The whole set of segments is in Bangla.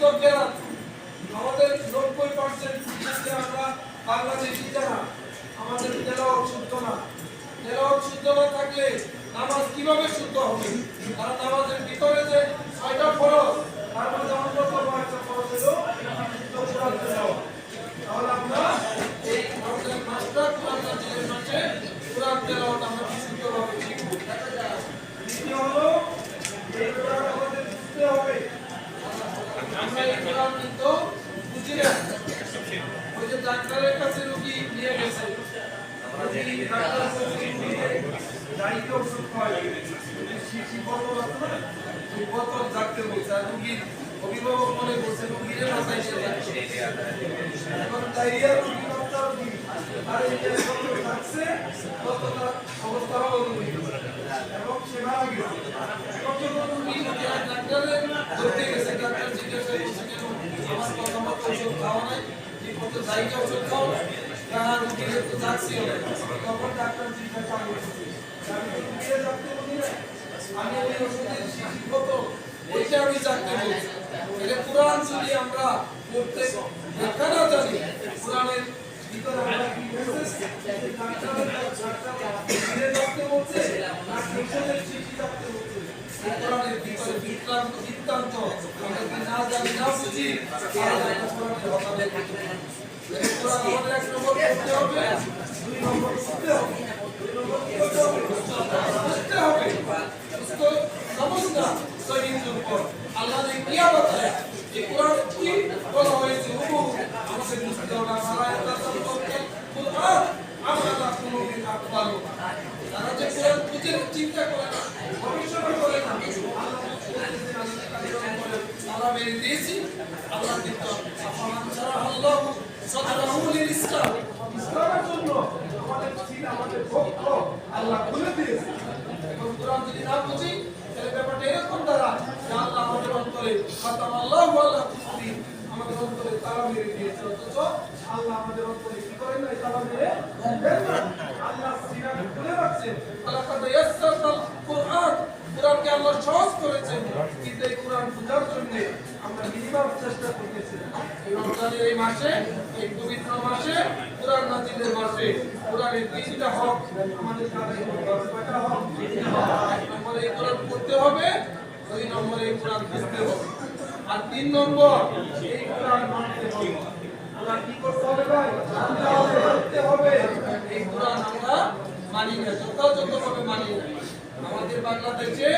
কৃষকেরা আমাদের 90% আমরা বাংলাদেশি যারা আমাদের তেলাওয়াত শুদ্ধ না। তেলাওয়াত শুদ্ধ না থাকলে নামাজ কিভাবে শুদ্ধ হবে? কারণ নামাজের ভিতরে যে 6টা ফরজ তার মধ্যে অন্যতম একটা ফরজ হলো কোরআন তেলাওয়াত। তাহলে আমরা এই রমজান মাসটা কোরআন নাজিলের মাসে কোরআন তেলাওয়াত আমরা বিশুদ্ধভাবে শিখব। দ্বিতীয় হলো এই কোরআন আমাদের বুঝতে হবে। আমরা এই কোরআন কিন্তু বুঝি না। ওই যে ডাক্তারের কাছে রোগী নিয়ে গেছে, দায়িত্ব ওষুধ খাওয়াই শিশি বোতল আছে না, ওই বোতল জাগতে বলছে আর রোগীর অভিভাবক মনে করছে রোগীরে বাঁচাই এখন ডায়রিয়া রোগী বাচ্চা রোগী আর এই যে বোতল থাকছে ততটা অবস্থা হলো রোগী এবং সে মারা গেছে। এখন যখন রোগী ডাক্তারে ধরতে গেছে, ডাক্তার জিজ্ঞাসা করছে কেন আমার কথা মতো ওষুধ খাওয়া নাই, ঠিক মতো জায়গা ওষুধ খাওয়া নাই, তারা রোগীর একটু যাচ্ছি তখন ডাক্তার জিজ্ঞাসা করছে আমি তো রোগীরে যাতে বলি না, আমি ওই ওষুধের শিশি বোতল ওইটা আমি জানতে বলছি। এটা কোরআন যদি আমরা পড়তে দেখা না জানি, কোরআনের ভিতরে আমরা কি মেসেজ জানতে বলছে না ওষুধের শিশি জানতে বলছে, কোরআনের ভিতরে বৃত্তান্ত আমরা যদি না জানি না বুঝি তাহলে কোরআনের হতাশা করতে হবে। কোরআন আমাদের এক নম্বর পড়তে হবে, 2 নম্বর পড়তে হবে, 3 নম্বর পড়তে হবে, বুঝতে হবে। তো সমস্যা সহিদের উপর আল্লাহ ने क्या बताया कि कुरान की बोला হয়েছে হুবহু আমাদের বুঝতে হবে। মালায়েকা তত্ত্বকে কুরআন আমরা কোনো দিন আকবাল তারা যে কোরআন বুঝে চিন্তা করে না, গবেষণা করে না, আল্লাহ মেরে দিয়েছি। আল্লাহ কিন্তু আফমান সারা আল্লাহ সাদরাহুল ইসলাম, ইসলামের জন্য আমাদের দিন আমাদের পক্ষ আল্লাহ খুলে দিয়েছে। এবং কোরআন যদি না বুঝি তাহলে ব্যাপারটা এরকম দ্বারা যে আল্লাহ আমাদের অন্তরে খাতাম আল্লাহু আলা কুলুবি, আমাদের অন্তরে তালা মেরে দিয়েছে। অথচ আল্লাহ আমাদের অন্তরে কি করেন না, তালা মেরে দেন না, আল্লাহ সিনাকে খুলে রাখছেন। আলাকাদ ইয়াসসারতাল কুরআন, কোরআনকে আল্লাহ সহজ করেছেন, কিন্তু এই কোরআন বোঝার জন্য আমরা মিনিমাম চেষ্টা করতেছি। এই রমজানের এই মাসে, এই পবিত্র মাসে, কোরআন নাজিলের মাসে কোরআনের 3টা হক আমাদের আদায় করতে হবে। কয়টা হক? 1 নম্বরে এই কোরআন পড়তে হবে, 2 নম্বরে এই কোরআন বুঝতে হবে, আর 3 নম্বর এই কোরআন মানতে হবে। কোরআন কি করতে হবে ভাই? মানতে হবে। এই কোরআন আমরা মানি না, যথাযথভাবে মানি না। আমাদের বাংলাদেশে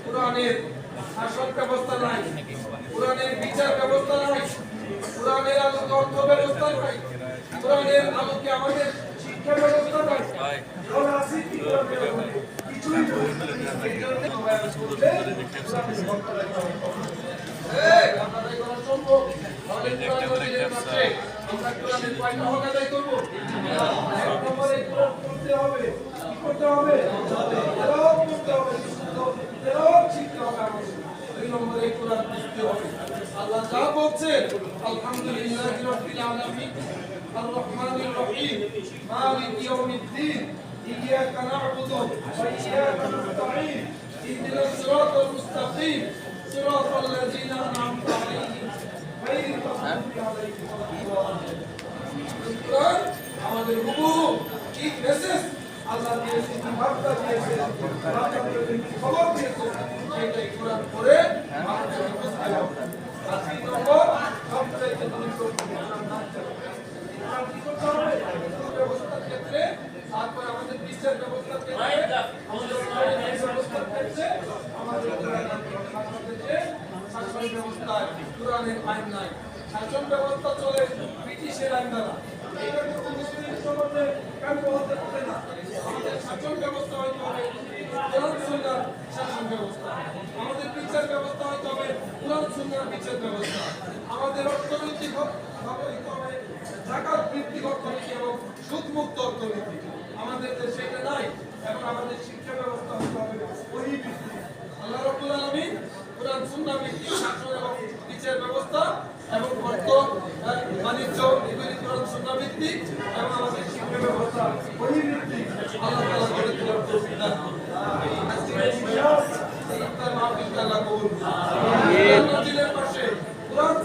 কোরআনের শাসন ব্যবস্থা নাই, কোরআনের বিচার ব্যবস্থা নাই, কোরআনের আলোকে অর্থ ব্যবস্থা নাই, কোরআনের আলোকে আমাদের শিক্ষা ব্যবস্থা নাই। কিছুই সম্ভব আমরা কোরআনের কয়টা হক আদায় করবো? 1 নম্বরে কোরআন পড়তে হবে, কি করতে হবে? তেলাওয়াত করতে হবে, তেলাওয়াত শিখতে হবে আমাদের। 2 নম্বরে কোরআন বুঝতে হবে। আল্লাহ যা বলছেন আলহামদুলিল্লাহি রাব্বিল আলামিন আর রহমানির রহিম মালিকি ইয়াউমিদ্দিন ইয়্যাকা না'বুদু ওয়া ইয়্যাকা নাস্তাঈন ইহদিনাস সিরাতাল মুস্তাকিম সিরাতাল লাযিনা আন'আমতা আলাইহিম গায়রিল মাগদুবি আলাইহিম ওয়ালাদ-দাল্লিন। আমাদের হুবহু ঠিক মেসেজ আল্লাহ দিয়েছে, কি বার্তা দিয়েছে, খবর দিয়েছে, সেটাই কোরআন পড়ে আমাদের বুঝতে হবে। আর 3 নম্বর সবচাইতে গুরুত্বপূর্ণ কোরআন জানতে হবে। কোরআন কি করতে হবে? ব্যবস্থার ক্ষেত্রে, তারপর আমাদের বিচার ব্যবস্থার ক্ষেত্রে, আমাদের ব্যবস্থার ক্ষেত্রে আমাদের কোরআন জানতে হবে। বাংলাদেশে শাসন ব্যবস্থায় কোরআনের আইন নাই, শাসন ব্যবস্থা চলে ব্রিটিশের আইন দ্বারা। এইটা কিন্তু মুসলিম সমাজে কেন হতে পারে না? আমাদের শাসন ব্যবস্থা হইতে হবে কোরআন সুন্নাহর শাসন ব্যবস্থা, আমাদের বিচার ব্যবস্থা হইতে হবে কোরআন সুন্নাহর বিচার ব্যবস্থা, আমাদের অর্থনৈতিক ভাবে হইতে হবে যাকাত ভিত্তিক অর্থনীতি এবং সুদমুক্ত অর্থনীতি। আমাদের দেশে এটা নাই। এবং আমাদের শিক্ষা ব্যবস্থা হইতে হবে ওহী ভিত্তিক। আল্লাহ রাব্বুল আলামিন কোরআন সুন্নাহ ভিত্তিক শাসন এবং বিচার ব্যবস্থা এবং অর্থ বাণিজ্য এগুলি কোরআন সুন্নাহ ভিত্তিক এবং আমাদের শিক্ষা ব্যবস্থা ওহী ভিত্তিক। আল্লাহ তাআলা করে দিলেন তৌফিক দান করুন। আজকে এই মাহফিল আল্লাহ কবুল করুন। আমিন। নাজিলের পাশে কোরআন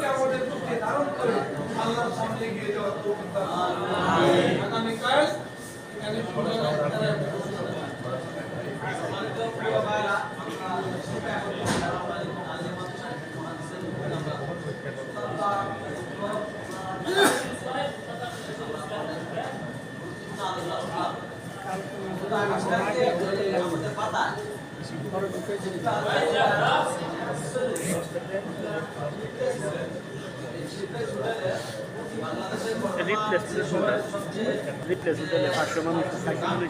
রিপ্লেস হলে 500 মানুষ থাকবে।